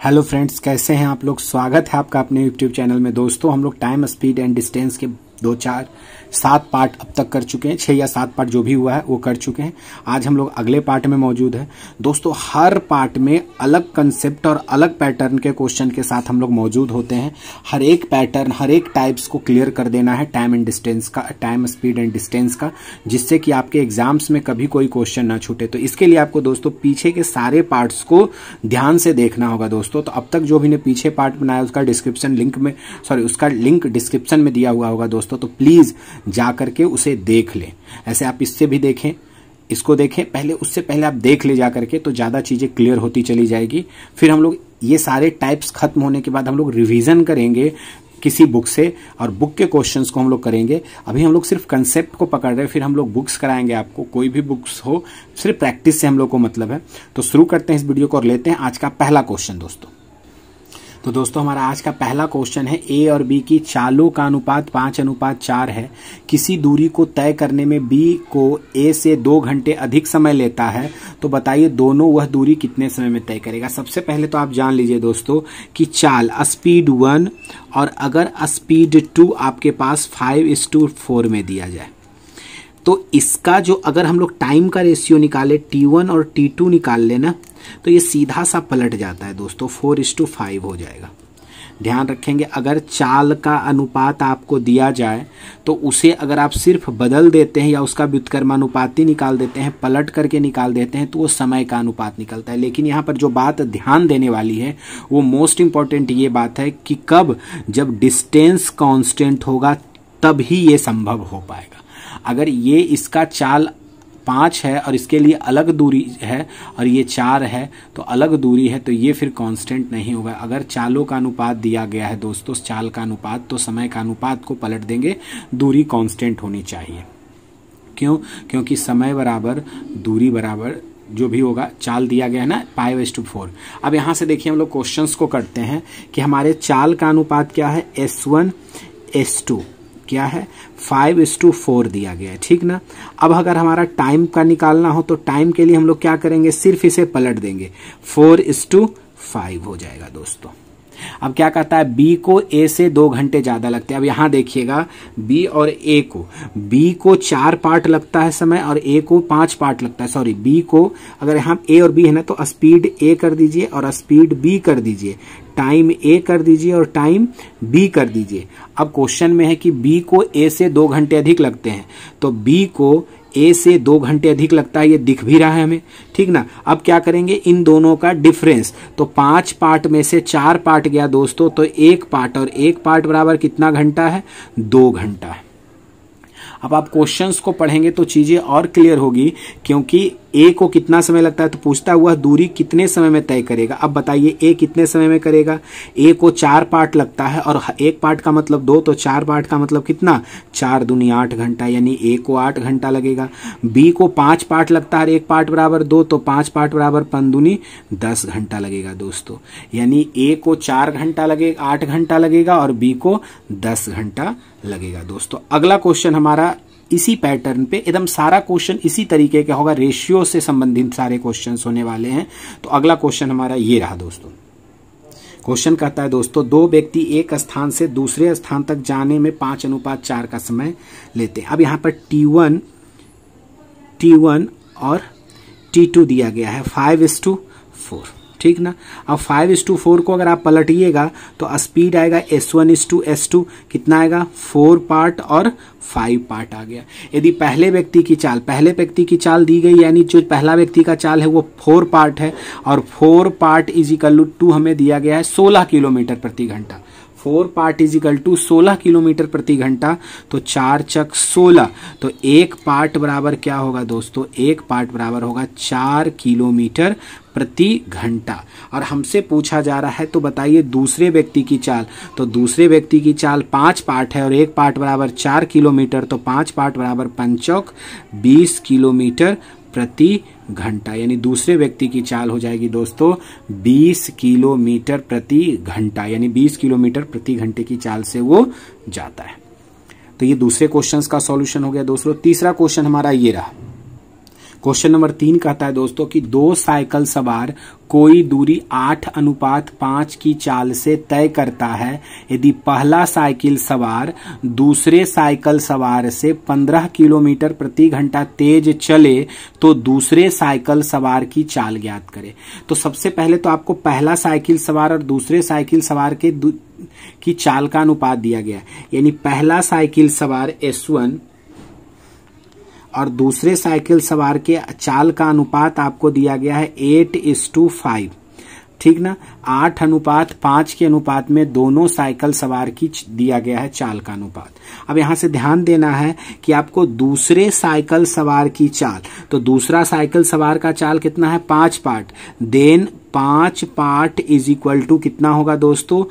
Hello friends, कैसे हैं आप लोग। स्वागत है आपका अपने यूट्यूब चैनल में। दोस्तों, हम लोग टाइम, स्पीड एंड डिस्टेंस के 2, 4, 7 पार्ट अब तक कर चुके हैं। 6 या 7 पार्ट जो भी हुआ है वो कर चुके हैं। आज हम लोग अगले पार्ट में मौजूद है। दोस्तों, हर पार्ट में अलग कंसेप्ट और अलग पैटर्न के क्वेश्चन के साथ हम लोग मौजूद होते हैं। हर एक पैटर्न, हर एक टाइप्स को क्लियर कर देना है टाइम एंड डिस्टेंस का, टाइम, स्पीड एंड डिस्टेंस का, जिससे कि आपके एग्जाम्स में कभी कोई क्वेश्चन ना छूटे। तो इसके लिए आपको दोस्तों पीछे के सारे पार्ट्स को ध्यान से देखना होगा दोस्तों। तो अब तक जो भी ने पीछे पार्ट बनाया उसका उसका लिंक डिस्क्रिप्शन में दिया हुआ होगा दोस्तों। तो प्लीज जा करके उसे देख लें। ऐसे आप इससे भी देखें, इसको देखें पहले, उससे पहले आप देख ले जा करके, तो ज्यादा चीजें क्लियर होती चली जाएगी। फिर हम लोग ये सारे टाइप्स खत्म होने के बाद हम लोग रिवीजन करेंगे किसी बुक से, और बुक के क्वेश्चंस को हम लोग करेंगे। अभी हम लोग सिर्फ कंसेप्ट को पकड़ रहे हैं, फिर हम लोग बुक्स कराएंगे आपको। कोई भी बुक्स हो, सिर्फ प्रैक्टिस से हम लोग को मतलब है। तो शुरू करते हैं इस वीडियो को और लेते हैं आज का पहला क्वेश्चन दोस्तों। तो दोस्तों, हमारा आज का पहला क्वेश्चन है, ए और बी की चालों का अनुपात 5:4 है। किसी दूरी को तय करने में बी को ए से 2 घंटे अधिक समय लेता है, तो बताइए दोनों वह दूरी कितने समय में तय करेगा। सबसे पहले तो आप जान लीजिए दोस्तों कि चाल स्पीड 1 और अगर स्पीड 2 आपके पास 5:4 में दिया जाए, तो इसका जो अगर हम लोग टाइम का रेशियो निकाले, T1 और T2 निकाल लेना, तो ये सीधा सा पलट जाता है दोस्तों, 4:5 हो जाएगा। ध्यान रखेंगे, अगर चाल का अनुपात आपको दिया जाए तो उसे अगर आप सिर्फ बदल देते हैं या उसका व्युत्क्रमानुपाती निकाल देते हैं, पलट करके निकाल देते हैं, तो वो समय का अनुपात निकलता है। लेकिन यहाँ पर जो बात ध्यान देने वाली है वो मोस्ट इंपॉर्टेंट ये बात है कि कब, जब डिस्टेंस कांस्टेंट होगा तब ही ये संभव हो पाएगा। अगर ये इसका चाल 5 है और इसके लिए अलग दूरी है और ये 4 है तो अलग दूरी है, तो ये फिर कांस्टेंट नहीं होगा। अगर चालों का अनुपात दिया गया है दोस्तों, चाल का अनुपात, तो समय का अनुपात को पलट देंगे, दूरी कांस्टेंट होनी चाहिए। क्यों? क्योंकि समय बराबर दूरी बराबर जो भी होगा, चाल दिया गया है ना 5:4। अब यहां से देखिए हम लोग क्वेश्चंस को करते हैं कि हमारे चाल का अनुपात क्या है, S1 S2 क्या है, 5:4 दिया गया है, ठीक ना। अब अगर हमारा टाइम का निकालना हो तो टाइम के लिए हम लोग क्या करेंगे, सिर्फ इसे पलट देंगे, 4:5 हो जाएगा दोस्तों। अब क्या कहता है, बी को ए से 2 घंटे ज्यादा लगते हैं। अब यहां देखिएगा, बी और ए को, बी को 4 पार्ट लगता है समय और ए को 5 पार्ट लगता है। सॉरी, बी को अगर यहां ए और बी है ना, तो स्पीड ए कर दीजिए और स्पीड बी कर दीजिए, टाइम ए कर दीजिए और टाइम बी कर दीजिए। अब क्वेश्चन में है कि बी को ए से 2 घंटे अधिक लगते हैं, तो बी को ए से 2 घंटे अधिक लगता है, ये दिख भी रहा है हमें, ठीक ना। अब क्या करेंगे, इन दोनों का डिफरेंस, तो 5 पार्ट में से 4 पार्ट गया दोस्तों, तो 1 पार्ट, और 1 पार्ट बराबर कितना घंटा है, 2 घंटा है। अब आप क्वेश्चंस को पढ़ेंगे तो चीजें और क्लियर होगी, क्योंकि ए को कितना समय लगता है, तो पूछता हुआ दूरी कितने समय में तय करेगा। अब बताइए ए कितने समय में करेगा, ए को 4 पार्ट लगता है और 1 पार्ट का मतलब 2, तो 4 पार्ट का मतलब कितना, 4 दूनी 8 घंटा, यानी ए को 8 घंटा लगेगा। बी को 5 पार्ट लगता है, 1 पार्ट बराबर 2, तो 5 पार्ट बराबर 5 दूनी 10 घंटा लगेगा दोस्तों। यानी ए को 4 घंटा लगेगा, 8 घंटा लगेगा, और बी को 10 घंटा लगेगा दोस्तों। अगला क्वेश्चन हमारा इसी पैटर्न पे, एकदम सारा क्वेश्चन इसी तरीके का होगा, रेशियो से संबंधित सारे क्वेश्चंस होने वाले हैं। तो अगला क्वेश्चन हमारा ये रहा दोस्तों। क्वेश्चन कहता है दोस्तों, 2 व्यक्ति एक स्थान से दूसरे स्थान तक जाने में 5:4 का समय लेते हैं। अब यहाँ पर T1 और T2 दिया गया है 5:4, ठीक ना। अब 5:4 को अगर आप पलटिएगा तो स्पीड आएगा S1:S2, कितना आएगा, 4 पार्ट और 5 पार्ट आ गया। यदि पहले व्यक्ति की चाल दी गई, यानी जो पहला व्यक्ति का चाल है वो 4 पार्ट है, और 4 पार्ट = हमें दिया गया है 16 किलोमीटर प्रति घंटा। 4 पार्ट = 16 किलोमीटर प्रति घंटा, तो 4 चक 16, तो 1 पार्ट बराबर क्या होगा दोस्तों, 1 पार्ट बराबर होगा 4 किलोमीटर प्रति घंटा। और हमसे पूछा जा रहा है, तो बताइए दूसरे व्यक्ति की चाल, तो दूसरे व्यक्ति की चाल 5 पार्ट है और 1 पार्ट बराबर 4 किलोमीटर, तो 5 पार्ट बराबर 5 चौक 20 किलोमीटर प्रति घंटा, यानी दूसरे व्यक्ति की चाल हो जाएगी दोस्तों 20 किलोमीटर प्रति घंटा, यानी 20 किलोमीटर प्रति घंटे की चाल से वो जाता है। तो ये दूसरे क्वेश्चन का सॉल्यूशन हो गया दोस्तों। तीसरा क्वेश्चन हमारा ये रहा, क्वेश्चन नंबर 3 कहता है दोस्तों कि दो साइकिल सवार कोई दूरी 8:5 की चाल से तय करता है। यदि पहला साइकिल सवार दूसरे साइकिल सवार से 15 किलोमीटर प्रति घंटा तेज चले तो दूसरे साइकिल सवार की चाल ज्ञात करे। तो सबसे पहले तो आपको पहला साइकिल सवार और दूसरे साइकिल सवार की चाल का अनुपात दिया गया, यानी पहला साइकिल सवार S1 और दूसरे साइकिल सवार के चाल का अनुपात आपको दिया गया है 8:5, ठीक ना। 8:5 के अनुपात में दोनों साइकिल सवार की दिया गया है चाल का अनुपात। अब यहां से ध्यान देना है कि आपको दूसरे साइकिल सवार की चाल, तो दूसरा साइकिल सवार का चाल कितना है 5 part, then 5 part is equal to कितना होगा दोस्तों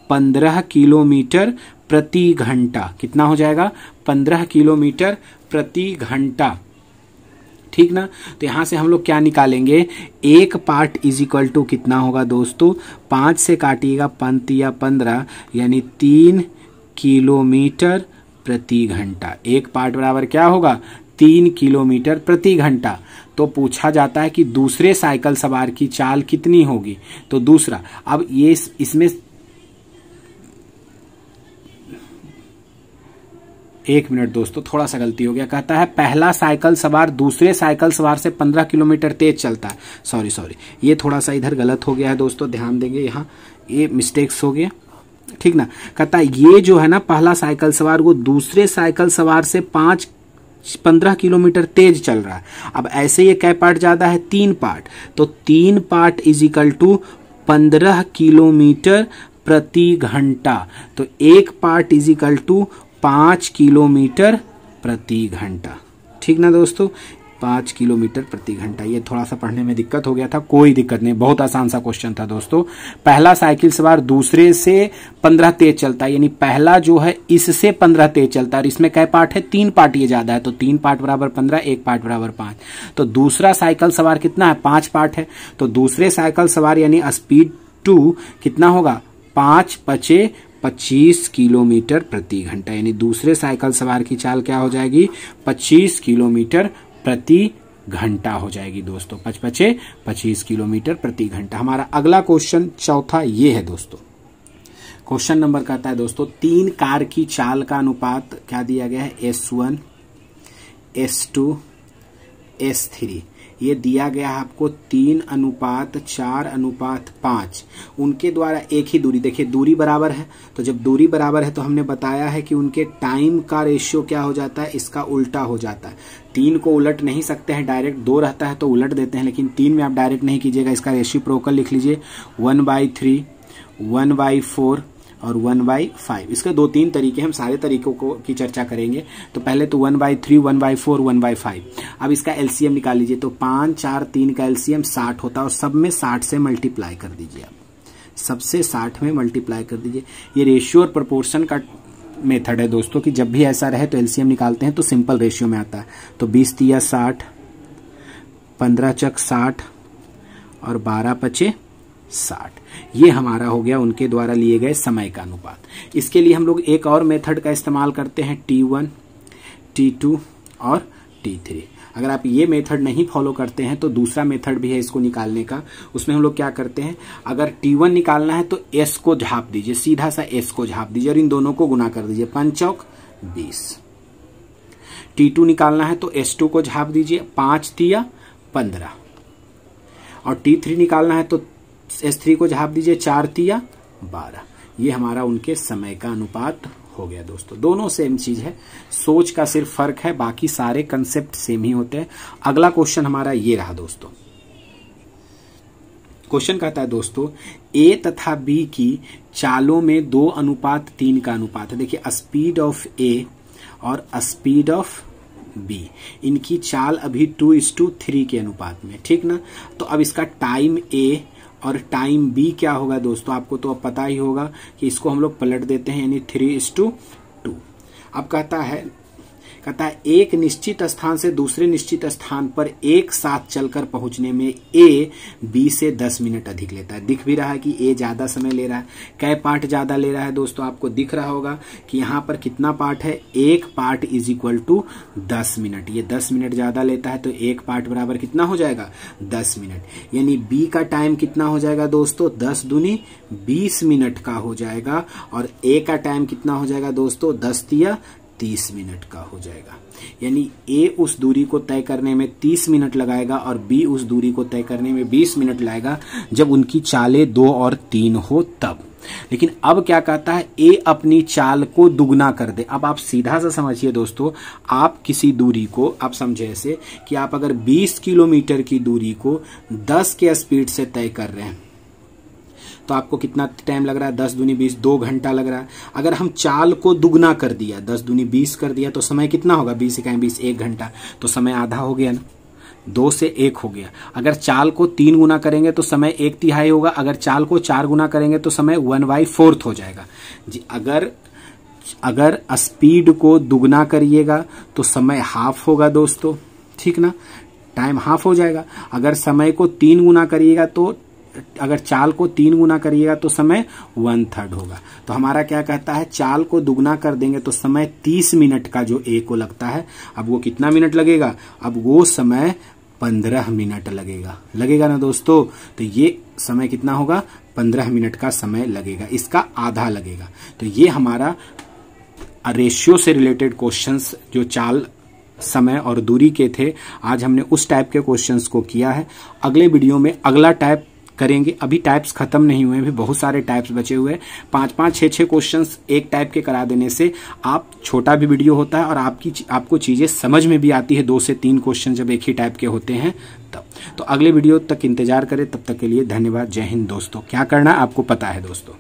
15 किलोमीटर प्रति घंटा। कितना हो जाएगा 15 किलोमीटर प्रति घंटा, ठीक ना। तो यहां से हम लोग क्या निकालेंगे, एक पार्ट इज इक्वल टू कितना होगा दोस्तों 5 से काटिएगा 5 या 15 यानी 3 किलोमीटर प्रति घंटा। एक पार्ट बराबर क्या होगा 3 किलोमीटर प्रति घंटा। तो पूछा जाता है कि दूसरे साइकिल सवार की चाल कितनी होगी, तो दूसरा, अब ये इसमें एक मिनट दोस्तों, थोड़ा सा गलती हो गया। कहता है पहला साइकिल सवार दूसरे साइकिल सवार से 15 किलोमीटर तेज चलता है। सॉरी, ये थोड़ा सा इधर गलत हो गया है दोस्तों, ध्यान देंगे, यहाँ ये मिस्टेक्स हो गया, ठीक ना। कहता है ये जो है ना पहला साइकिल सवार वो दूसरे साइकिल सवार से 15 किलोमीटर तेज चल रहा है। अब ऐसे ये कै पार्ट ज्यादा है 3 पार्ट, तो 3 part is equal to 15 kilometre प्रति घंटा। तो एक part is equal to 5 kilometre प्रति घंटा, ठीक ना दोस्तों, 5 किलोमीटर प्रति घंटा। ये थोड़ा सा पढ़ने में दिक्कत हो गया था, कोई दिक्कत नहीं, बहुत आसान सा क्वेश्चन था दोस्तों। पहला साइकिल सवार दूसरे से 15 तेज चलता है, यानी पहला जो है इससे 15 तेज चलता है, और इसमें कै पार्ट है 3 पार्ट, ये ज्यादा है, तो 3 पार्ट बराबर 15, एक पार्ट बराबर 5। तो दूसरा साइकिल सवार कितना है 5 पार्ट है, तो दूसरे साइकिल सवार यानी स्पीड 2 कितना होगा 5 × 25 किलोमीटर प्रति घंटा, यानी दूसरे साइकिल सवार की चाल क्या हो जाएगी 25 किलोमीटर प्रति घंटा हो जाएगी दोस्तों, 25 किलोमीटर प्रति घंटा। हमारा अगला क्वेश्चन चौथा ये है दोस्तों। क्वेश्चन नंबर कहता है दोस्तों 3 कार की चाल का अनुपात क्या दिया गया है S1, S2, S3। ये दिया गया है आपको 3:4:5। उनके द्वारा एक ही दूरी, देखिए दूरी बराबर है, तो जब दूरी बराबर है तो हमने बताया है कि उनके टाइम का रेशियो क्या हो जाता है, इसका उल्टा हो जाता है। 3 को उलट नहीं सकते हैं डायरेक्ट, 2 रहता है तो उलट देते हैं, लेकिन 3 में आप डायरेक्ट नहीं कीजिएगा, इसका रेसिप्रोकल लिख लीजिए 1/3, 1/4 और 1/5। इसके 2-3 तरीके, हम सारे तरीकों की चर्चा करेंगे। तो पहले तो 1/3, 1/4, 1/5। अब इसका एलसीएम निकाल लीजिए, तो 5, 4, 3 का एलसीएम 60 होता है, और सब में 60 से मल्टीप्लाई कर दीजिए, आप सबसे 60 में मल्टीप्लाई कर दीजिए। ये रेशियो और प्रोपोर्शन का मेथड है दोस्तों, कि जब भी ऐसा रहे तो एलसीएम निकालते हैं तो सिंपल रेशियो में आता है। तो 20 × 60, 15 × 60 और 12 × 60। ये हमारा हो गया उनके द्वारा लिए गए समय का अनुपात। इसके लिए हम लोग एक और मेथड का इस्तेमाल करते हैं, T1, T2 और T3। अगर आप ये मेथड नहीं फॉलो करते हैं तो दूसरा मेथड भी है इसको निकालने का। उसमें हम लोग क्या करते हैं, अगर T1 निकालना है तो S को झाप दीजिए, सीधा सा S को झाप दीजिए और इन दोनों को गुना कर दीजिए, 5 चौक 20। T2 निकालना है तो S2 को झाप दीजिए, 5 तिया 15। और T3 निकालना है तो S3 को झाप दीजिए, 4 तिया 12। ये हमारा उनके समय का अनुपात हो गया दोस्तों। दोनों सेम चीज है, सोच का सिर्फ फर्क है, बाकी सारे कंसेप्ट सेम ही होते हैं। अगला क्वेश्चन हमारा ये रहा दोस्तों। क्वेश्चन कहता है दोस्तों A तथा B की चालों में 2:3 का अनुपात है। देखिए स्पीड ऑफ A और स्पीड ऑफ B, इनकी चाल अभी 2:3 के अनुपात में, ठीक ना। तो अब इसका टाइम A और टाइम B क्या होगा दोस्तों, आपको तो अब पता ही होगा कि इसको हम लोग पलट देते हैं, यानी 3:2। अब कहता है कहता है एक निश्चित स्थान से दूसरे निश्चित स्थान पर एक साथ चलकर पहुंचने में ए बी से 10 मिनट अधिक लेता है। दिख भी रहा है कि ए ज्यादा समय ले रहा है। कै पार्ट ज्यादा ले रहा है दोस्तों? आपको दिख रहा होगा कि यहाँ पर कितना पार्ट है, एक part is equal to 10 minute. ये 10 मिनट ज्यादा लेता है तो एक पार्ट बराबर कितना हो जाएगा, 10 मिनट। यानी बी का टाइम कितना हो जाएगा दोस्तों, 10 दूनी 20 मिनट का हो जाएगा। और ए का टाइम कितना हो जाएगा दोस्तों, 10 तिया 30 मिनट का हो जाएगा। यानी ए उस दूरी को तय करने में 30 मिनट लगाएगा और बी उस दूरी को तय करने में 20 मिनट लगाएगा, जब उनकी चालें 2 और 3 हो तब। लेकिन अब क्या कहता है, ए अपनी चाल को दुगना कर दे। अब आप सीधा सा समझिए दोस्तों, आप किसी दूरी को, आप समझे ऐसे कि आप अगर 20 किलोमीटर की दूरी को 10 के स्पीड से तय कर रहे हैं तो आपको कितना टाइम लग रहा है, 10 दूनी 20, 2 घंटा लग रहा है। अगर हम चाल को दुगना कर दिया, 10 दूनी 20 कर दिया, तो समय कितना होगा, 20 इकाई 20, 1 घंटा, तो समय आधा हो गया ना, 2 से 1 हो गया। अगर चाल को 3 गुना करेंगे तो समय 1/3 होगा। अगर चाल को 4 गुना करेंगे तो समय 1/4 हो जाएगा जी। अगर स्पीड को दुगना करिएगा तो समय हाफ होगा दोस्तों, ठीक ना, टाइम हाफ हो जाएगा। अगर समय को 3 गुना करिएगा तो, अगर चाल को 3 गुना करिएगा तो समय 1/3 होगा। तो हमारा क्या कहता है, चाल को दुगना कर देंगे तो समय 30 मिनट का जो ए को लगता है, अब वो कितना मिनट लगेगा, अब वो समय 15 मिनट लगेगा ना दोस्तों। तो ये समय कितना होगा, 15 मिनट का समय लगेगा, इसका आधा लगेगा। तो ये हमारा रेशियो से रिलेटेड क्वेश्चंस जो चाल, समय और दूरी के थे, आज हमने उस टाइप के क्वेश्चंस को किया है। अगले वीडियो में अगला टाइप करेंगे। अभी टाइप्स खत्म नहीं हुए, अभी बहुत सारे टाइप्स बचे हुए हैं। 5-5, 6-6 क्वेश्चंस एक टाइप के करा देने से आप छोटा भी वीडियो होता है और आपको चीजें समझ में भी आती है। 2 से 3 क्वेश्चन जब एक ही टाइप के होते हैं तब। तो अगले वीडियो तक इंतजार करें, तब तक के लिए धन्यवाद। जय हिंद दोस्तों। क्या करना है आपको पता है दोस्तों।